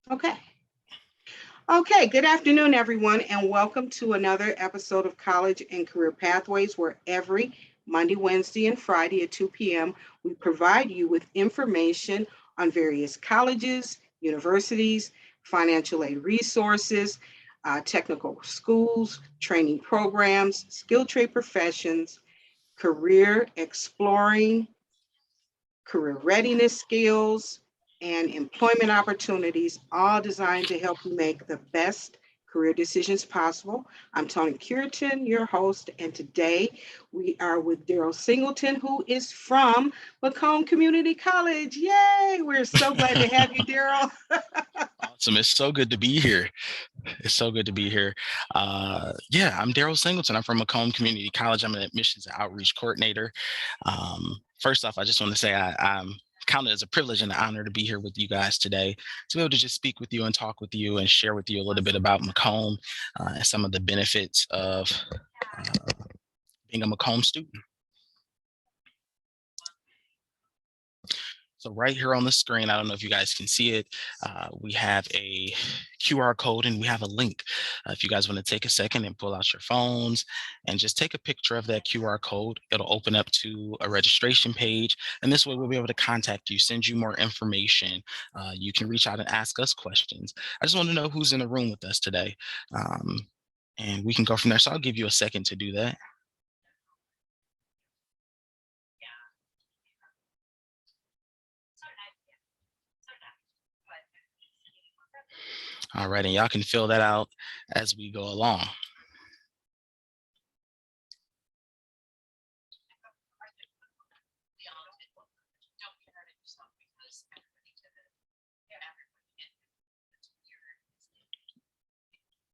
Okay. Okay. Good afternoon, everyone, and welcome to another episode of College and Career Pathways, where every Monday, Wednesday, and Friday at 2 p.m., we provide you with information on various colleges, universities, financial aid resources, technical schools, training programs, skilled trade professions, career exploring, career readiness skills, and employment opportunities, all designed to help you make the best career decisions possible. I'm Tony Curitan, your host, and today we are with Darryl Singleton, who is from Macomb Community College. Yay! We're so glad to have you, Darryl. Awesome. It's so good to be here. It's so good to be here. Yeah, I'm Darryl Singleton. I'm from Macomb Community College. I'm an admissions and outreach coordinator. First off, I just want to say I'm count it as a privilege and an honor to be here with you guys today, to be able to just speak with you and talk with you and share with you a little bit about Macomb and some of the benefits of uh, being a Macomb student. So right here on the screen, I don't know if you guys can see it, we have a QR code and we have a link. If you guys want to take a second and pull out your phones and just take a picture of that QR code, it'll open up to a registration page. And this way we'll be able to contact you, send you more information. You can reach out and ask us questions. I just want to know who's in the room with us today. Um, and we can go from there. So I'll give you a second to do that. All right, and y'all can fill that out as we go along.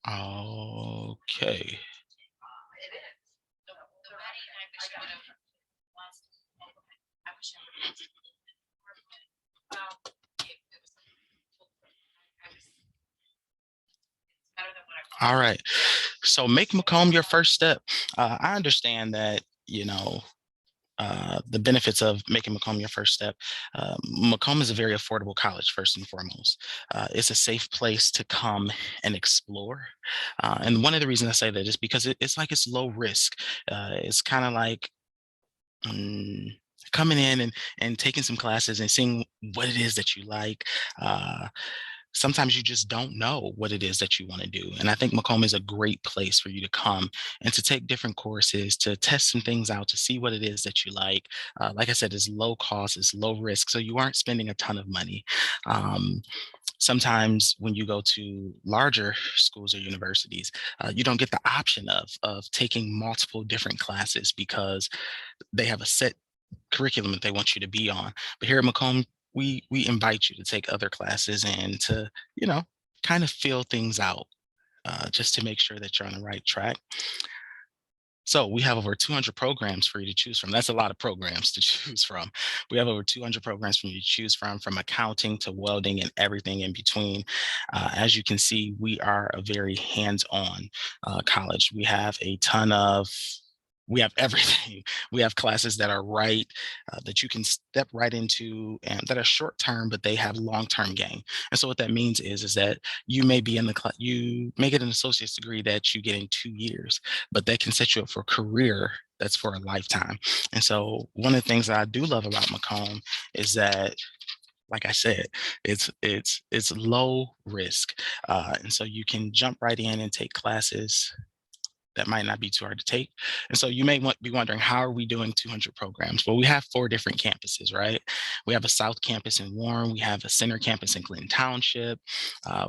Okay. All right. So make Macomb your first step. I understand that, the benefits of making Macomb your first step. Macomb is a very affordable college, first and foremost. It's a safe place to come and explore. And one of the reasons I say that is because it's like it's low risk. It's kind of like mm, coming in and taking some classes and seeing what it is that you like. Uh, Sometimes you just don't know what it is that you want to do. And I think Macomb is a great place for you to come and to take different courses, to test some things out, to see what it is that you like. Like I said, it's low cost, it's low risk, so you aren't spending a ton of money. Um, Sometimes when you go to larger schools or universities, you don't get the option of taking multiple different classes because they have a set curriculum that they want you to be on. But here at Macomb, we invite you to take other classes and to, you know, kind of feel things out, just to make sure that you're on the right track. So we have over 200 programs for you to choose from. That's a lot of programs to choose from. We have over 200 programs for you to choose from accounting to welding and everything in between. As you can see, we are a very hands-on college. We have everything. We have classes that are that you can step right into and that are short term, but they have long term gain. And so what that means is that you may be in the class, you may get an associate's degree that you get in 2 years, but that can set you up for a career that's for a lifetime. And so one of the things that I do love about Macomb is that, like I said, it's low risk, and so you can jump right in and take classes that might not be too hard to take. And so you may be wondering, how are we doing 200 programs? Well, we have 4 different campuses, right? We have a South Campus in Warren, we have a Center Campus in Clinton Township,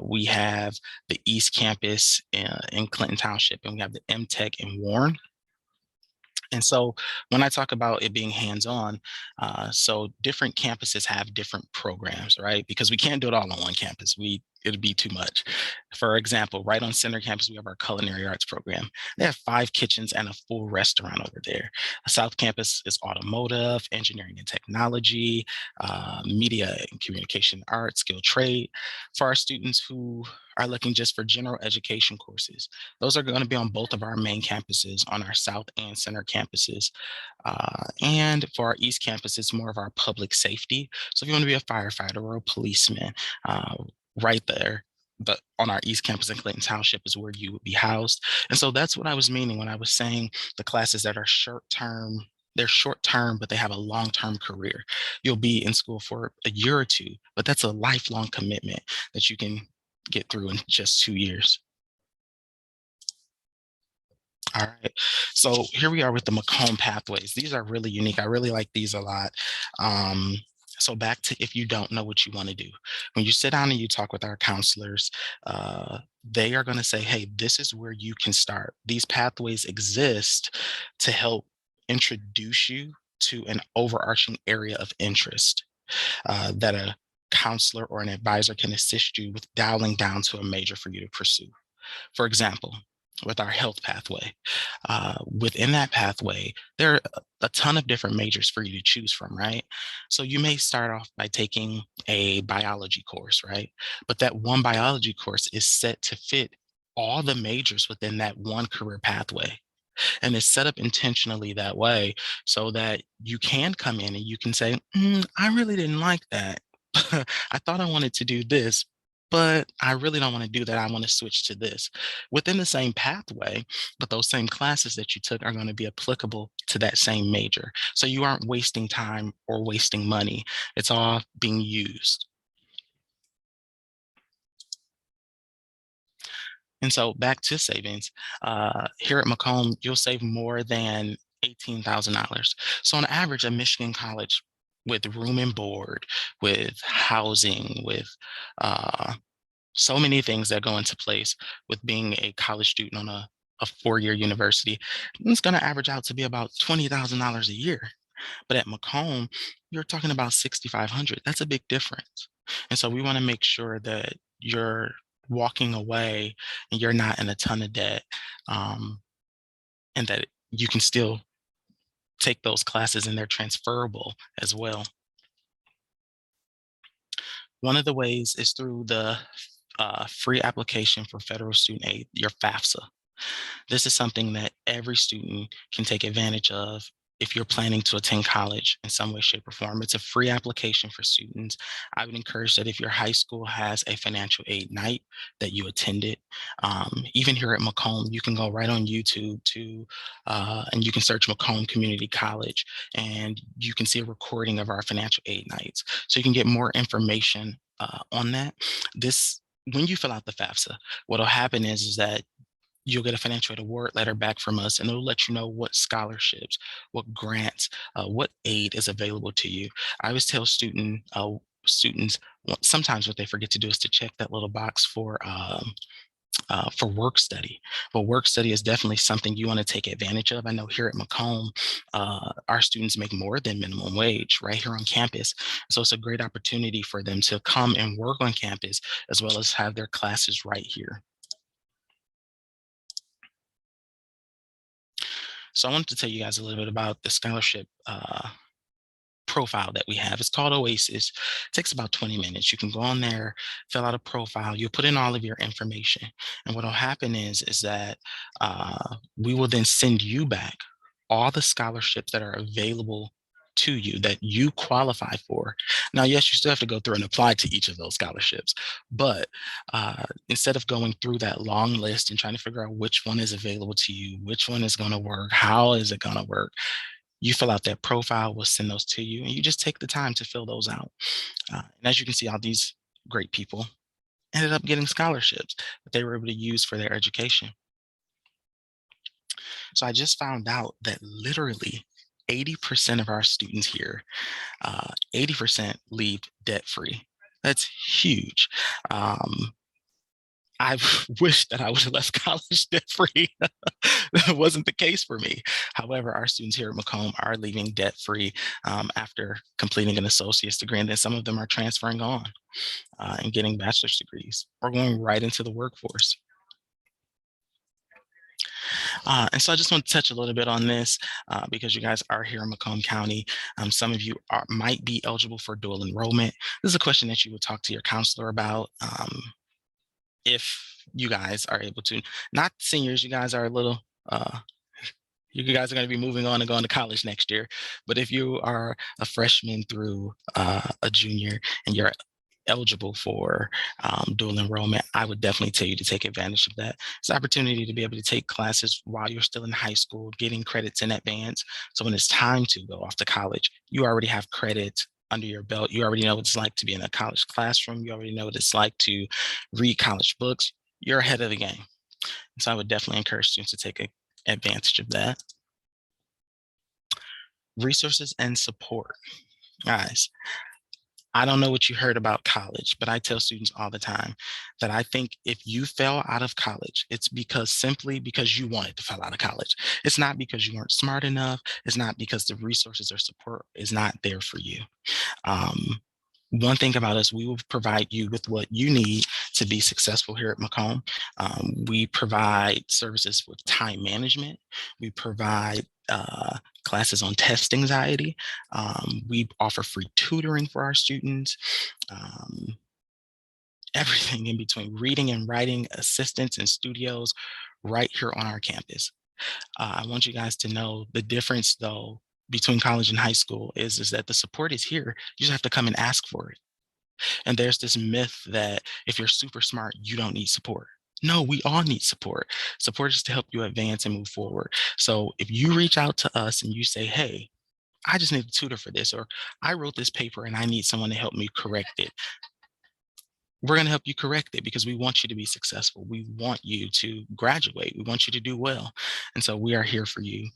we have the East Campus in Clinton Township, and we have the MTech in Warren. And so when I talk about it being hands-on, so different campuses have different programs, right? Because we can't do it all on one campus. It'd be too much. For example, right on Center Campus, we have our culinary arts program. They have 5 kitchens and a full restaurant over there. South Campus is automotive, engineering and technology, media and communication arts, skilled trade. For our students who are looking just for general education courses, those are going to be on both of our main campuses, on our South and Center campuses. And for our East Campus, it's more of our public safety. So if you want to be a firefighter or a policeman, uh, right there. But on our East Campus in Clayton Township is where you would be housed. And so that's what I was meaning when I was saying the classes that are short term, they're short term, but they have a long term career. You'll be in school for a year or two, but that's a lifelong commitment that you can get through in just 2 years. All right. So here we are with the Macomb Pathways. These are really unique. I really like these a lot. Um, so back to if you don't know what you want to do. When you sit down and you talk with our counselors, they are going to say, hey, this is where you can start. These pathways exist to help introduce you to an overarching area of interest that a counselor or an advisor can assist you with dialing down to a major for you to pursue. For example, with our health pathway, within that pathway, there are a ton of different majors for you to choose from, right? So you may start off by taking a biology course, right? But that one biology course is set to fit all the majors within that one career pathway. And it's set up intentionally that way so that you can come in and you can say, I really didn't like that. I thought I wanted to do this, but I really don't want to do that. I want to switch to this within the same pathway, but those same classes that you took are going to be applicable to that same major. So you aren't wasting time or wasting money. It's all being used. And so back to savings, here at Macomb, you'll save more than $18,000. So on average, a Michigan college with room and board, with housing, with uh, so many things that go into place with being a college student on a 4-year university, it's going to average out to be about $20,000 a year. But at Macomb, you're talking about 6,500. That's a big difference. And so we want to make sure that you're walking away and you're not in a ton of debt, um, and that you can still take those classes and they're transferable as well. One of the ways is through the free application for federal student aid, your FAFSA. This is something that every student can take advantage of if you're planning to attend college in some way, shape, or form. It's a free application for students. I would encourage that if your high school has a financial aid night, that you attend it. Even here at Macomb, you can go right on YouTube and you can search Macomb Community College, and you can see a recording of our financial aid nights. So you can get more information on that. This When you fill out the FAFSA, what'll happen is that you'll get a financial aid award letter back from us, and it'll let you know what scholarships, what grants, what aid is available to you. I always tell students sometimes what they forget to do is to check that little box for work study. But work study is definitely something you want to take advantage of. I know here at Macomb, our students make more than minimum wage right here on campus. So it's a great opportunity for them to come and work on campus as well as have their classes right here. So I wanted to tell you guys a little bit about the scholarship profile that we have. It's called Oasis. It takes about 20 minutes. You can go on there, fill out a profile. You'll put in all of your information, and what will happen is that we will then send you back all the scholarships that are available to you that you qualify for. Now, yes, you still have to go through and apply to each of those scholarships, but instead of going through that long list and trying to figure out which one is available to you, which one is going to work, how is it going to work, you fill out that profile, we'll send those to you, and you just take the time to fill those out. And as you can see, all these great people ended up getting scholarships that they were able to use for their education. So I just found out that literally 80% of our students here, 80% leave debt free. That's huge. I wish that I would have left college debt free. That wasn't the case for me. However, our students here at Macomb are leaving debt free after completing an associate's degree, and then some of them are transferring on and getting bachelor's degrees or going right into the workforce. And so I just want to touch a little bit on this because you guys are here in Macomb County. Some of you might be eligible for dual enrollment. This is a question that you would talk to your counselor about. If you guys are able to, not seniors, you guys are a little, you guys are going to be moving on and going to college next year. But if you are a freshman through a junior and you're eligible for dual enrollment, I would definitely tell you to take advantage of that. It's an opportunity to be able to take classes while you're still in high school, getting credits in advance. So when it's time to go off to college, you already have credit under your belt. You already know what it's like to be in a college classroom. You already know what it's like to read college books. You're ahead of the game. So I would definitely encourage students to take advantage of that. Resources and support. Guys, I don't know what you heard about college, but I tell students all the time that I think if you fell out of college, it's simply because you wanted to fall out of college. It's not because you weren't smart enough. It's not because the resources or support is not there for you. Um, One thing about us, we will provide you with what you need to be successful here at Macomb. We provide services with time management. We provide classes on test anxiety. We offer free tutoring for our students. Um, Everything in between, reading and writing assistants and studios right here on our campus. I want you guys to know the difference, though, between college and high school is that the support is here. You just have to come and ask for it. And there's this myth that if you're super smart, you don't need support. No, we all need support. Support is to help you advance and move forward. So if you reach out to us and you say, hey, I just need a tutor for this, or I wrote this paper and I need someone to help me correct it, we're going to help you correct it because we want you to be successful. We want you to graduate. We want you to do well. And so we are here for you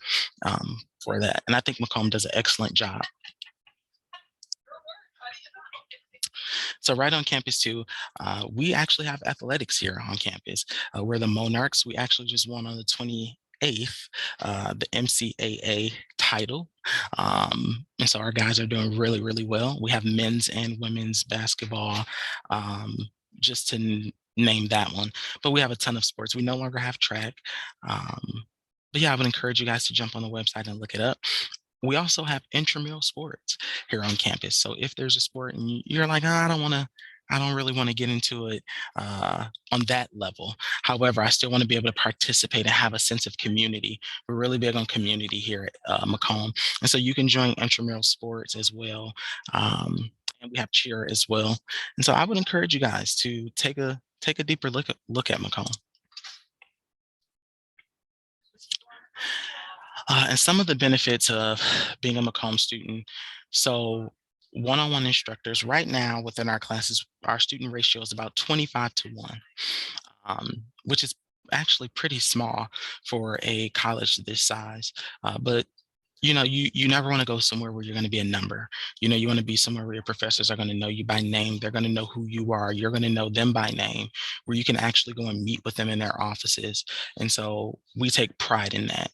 for that. And I think Macomb does an excellent job. So right on campus too, we actually have athletics here on campus. We're the Monarchs. We actually just won on the 28th, the MCAA title. And so our guys are doing really, really well. We have men's and women's basketball, just to name that one. But we have a ton of sports. We no longer have track. But yeah, I would encourage you guys to jump on the website and look it up. We also have intramural sports here on campus. So if there's a sport and you're like, "Oh, I don't really want to get into it on that level. However, I still want to be able to participate and have a sense of community. We're really big on community here at Macomb. And so you can join intramural sports as well. And we have cheer as well. And so I would encourage you guys to take a deeper look at Macomb. And some of the benefits of being a Macomb student. So one-on-one instructors right now within our classes, our student ratio is about 25-1, which is actually pretty small for a college this size. But you never want to go somewhere where you're going to be a number. You want to be somewhere where your professors are going to know you by name. They're going to know who you are. You're going to know them by name, where you can actually go and meet with them in their offices. And so we take pride in that.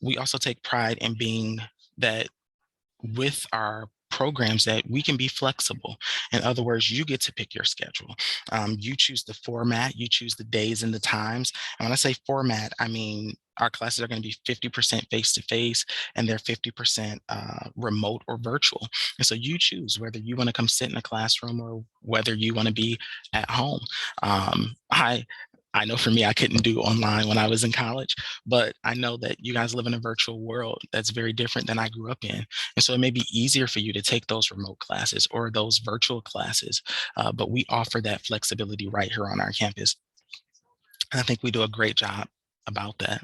We also take pride in being that with our programs that we can be flexible. In other words, you get to pick your schedule. You choose the format, you choose the days and the times. And when I say format, I mean our classes are going to be 50% face-to-face and they're 50% remote or virtual. And so you choose whether you want to come sit in a classroom or whether you want to be at home. I know for me, I couldn't do online when I was in college, but I know that you guys live in a virtual world that's very different than I grew up in. And so it may be easier for you to take those remote classes or those virtual classes, but we offer that flexibility right here on our campus. And I think we do a great job about that.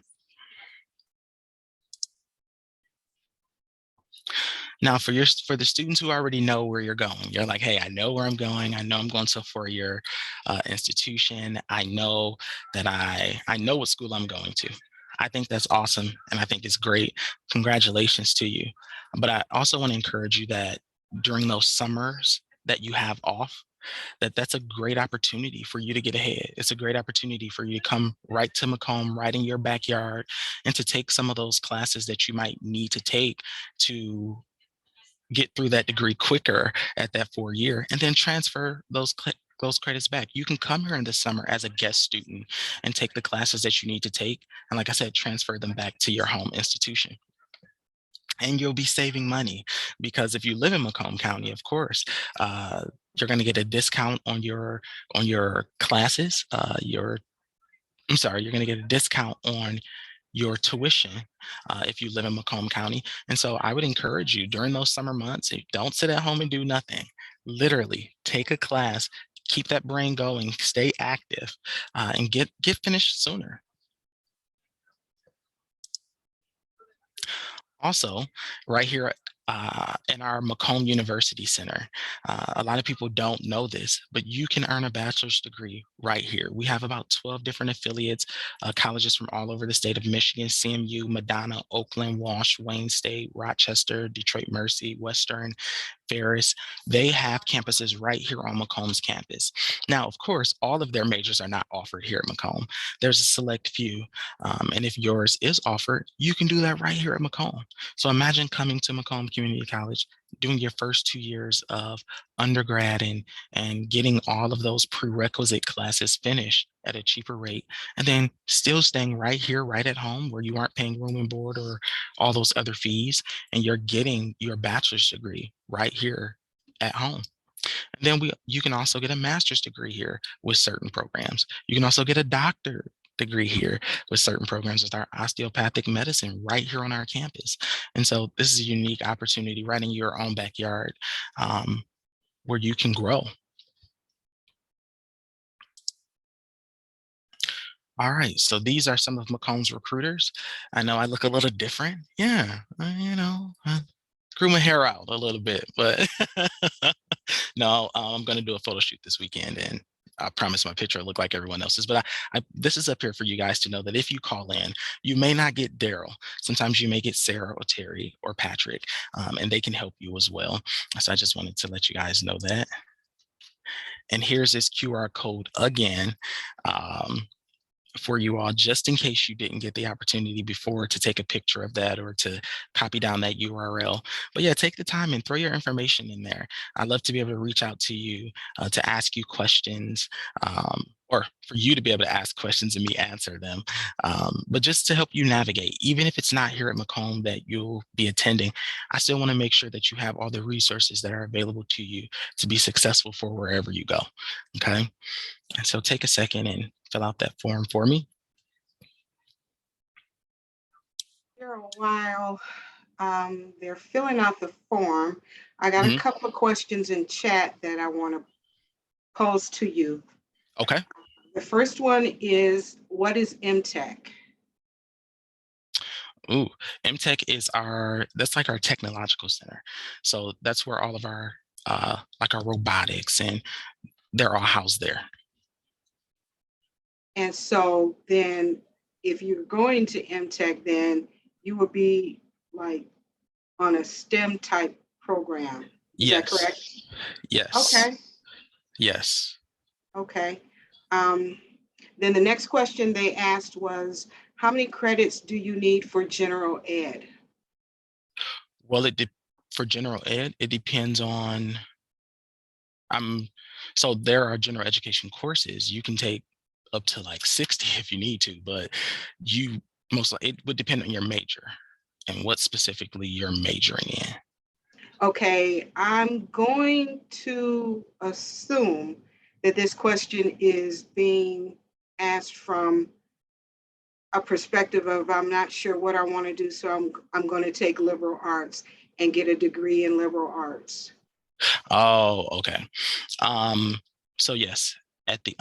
Now, for the students who already know where you're going, you're like, hey, I know where I'm going. I know I'm going to a four-year institution. I know that I know what school I'm going to. I think that's awesome, and I think it's great. Congratulations to you. But I also want to encourage you that during those summers that you have off, that's a great opportunity for you to get ahead. It's a great opportunity for you to come right to Macomb, right in your backyard, and to take some of those classes that you might need to take to get through that degree quicker at that 4 year and then transfer those credits back. You can come here in the summer as a guest student and take the classes that you need to take. And like I said, transfer them back to your home institution. And you'll be saving money because if you live in Macomb County, of course, you're going to get a discount on your classes. You're going to get a discount on your tuition if you live in Macomb County. And so I would encourage you during those summer months, don't sit at home and do nothing. Literally, take a class, keep that brain going, stay active, and get finished sooner. Also, right here in our Macomb University Center, a lot of people don't know this, but you can earn a bachelor's degree right here. We have about 12 different affiliates, colleges from all over the state of Michigan: CMU, Madonna, Oakland, Walsh, Wayne State, Rochester, Detroit Mercy, Western, Ferris. They have campuses right here on Macomb's campus. Now, of course, all of their majors are not offered here at Macomb. There's a select few. And if yours is offered, you can do that right here at Macomb. So imagine coming to Macomb Community College, doing your first 2 years of undergrad and getting all of those prerequisite classes finished at a cheaper rate, and then still staying right here, right at home, where you aren't paying room and board or all those other fees, and you're getting your bachelor's degree right here at home. And then you can also get a master's degree here with certain programs. You can also get a doctor degree here with certain programs with our osteopathic medicine right here on our campus. And so this is a unique opportunity right in your own backyard, where you can grow. All right, so these are some of Macomb's recruiters. I know I look a little different. Yeah, I grew my hair out a little bit, but no, I'm going to do a photo shoot this weekend, and I promise my picture will look like everyone else's. But this is up here for you guys to know that if you call in, you may not get Darryl. Sometimes you may get Sarah or Terry or Patrick, and they can help you as well. So I just wanted to let you guys know that. And here's this QR code again. For you all, just in case you didn't get the opportunity before to take a picture of that or to copy down that URL. But yeah, take the time and throw your information in there. I'd love to be able to reach out to you, to ask you questions, or for you to be able to ask questions and me answer them. But just to help you navigate, even if it's not here at Macomb that you'll be attending, I still want to make sure that you have all the resources that are available to you to be successful for wherever you go. Okay. And so take a second and fill out that form for me. While they're filling out the form, I got a couple of questions in chat that I want to pose to you. Okay. The first one is, what is MTech? Ooh, MTech is that's like our technological center. So that's where all of our like our robotics, and they're all housed there. And so then if you're going to MTech, then you would be like on a STEM type program. Is that correct? Yes. Okay. Yes. Okay. Then the next question they asked was, how many credits do you need for general ed? Well, for general ed, it depends on, so there are general education courses. You can take up to like 60 if you need to, but it would depend on your major and what specifically you're majoring in. Okay, I'm going to assume that this question is being asked from a perspective of, I'm not sure what I want to do, so I'm going to take liberal arts and get a degree in liberal arts. Oh, okay. So yes, at the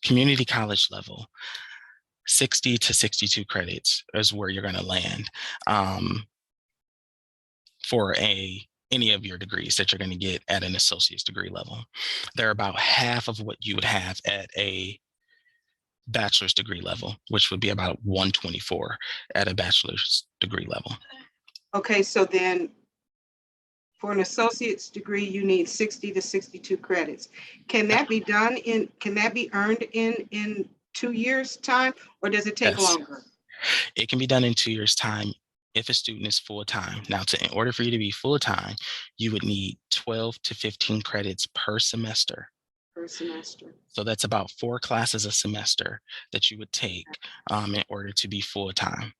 community college level, 60 to 62 credits is where you're going to land for any of your degrees that you're going to get at an associate's degree level. They're about half of what you would have at a bachelor's degree level, which would be about 124 at a bachelor's degree level. Okay, so then for an associate's degree, you need 60 to 62 credits. Can that be earned in 2 years time, or does it take longer? It can be done in 2 years time if a student is full-time. Now, in order for you to be full-time, you would need 12 to 15 credits per semester. Per semester. So that's about 4 classes a semester that you would take in order to be full-time.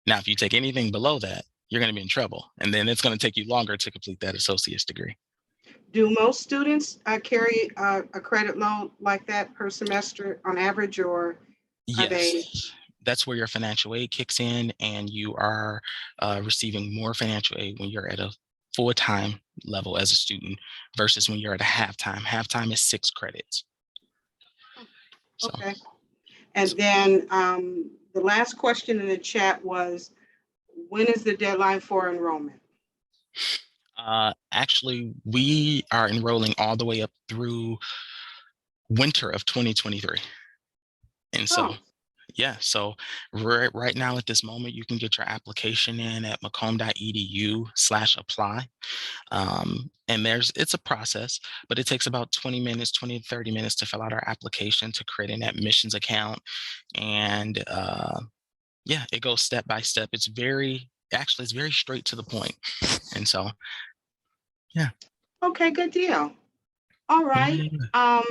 Now, if you take anything below that, you're going to be in trouble, and then it's going to take you longer to complete that associate's degree. Do most students carry a credit load like that per semester on average, or are they? That's where your financial aid kicks in, and you are receiving more financial aid when you're at a full-time level as a student versus when you're at a halftime. Halftime is 6 credits. So, Okay. And then the last question in the chat was, when is the deadline for enrollment? actually, we are enrolling all the way up through winter of 2023. And so, Oh, yeah, so right now at this moment, you can get your application in at macomb.edu/apply. And it's a process, but it takes about 20 minutes, 20 to 30 minutes to fill out our application, to create an admissions account. And yeah, it goes step by step. It's very straight to the point. And so, yeah. okay, good deal. All right. Yeah.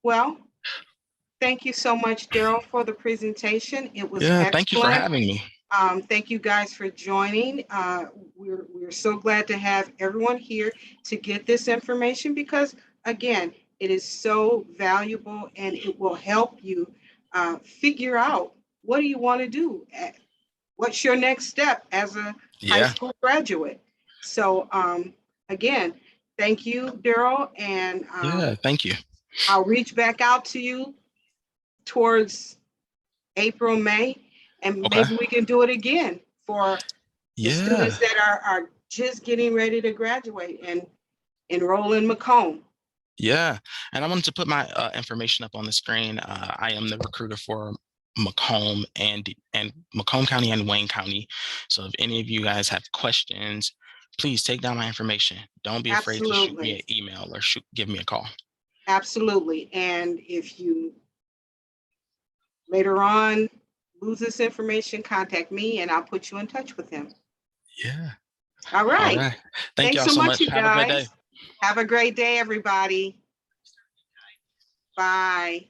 Well, thank you so much, Darryl, for the presentation. It was Yeah, thank you for excellent. having me. Thank you guys for joining. We're so glad to have everyone here to get this information because, again, it is so valuable and it will help you figure out what do you want to do. What's your next step as a high Yeah. school graduate? So, again, thank you, Darryl, and Yeah, thank you. I'll reach back out to you towards April, May, and Okay. maybe we can do it again for the Yeah. students that are just getting ready to graduate and enroll in Macomb. Yeah, and I wanted to put my information up on the screen. I am the recruiter for Macomb and Macomb County and Wayne County. So if any of you guys have questions, please take down my information. Don't be afraid to shoot me an Absolutely. email or give me a call. Absolutely. And if you later on lose this information, contact me and I'll put you in touch with him. Yeah. All All right. right. Thank Thanks y'all so so much, much. you Have a great day. guys. Have a great day, everybody. Bye.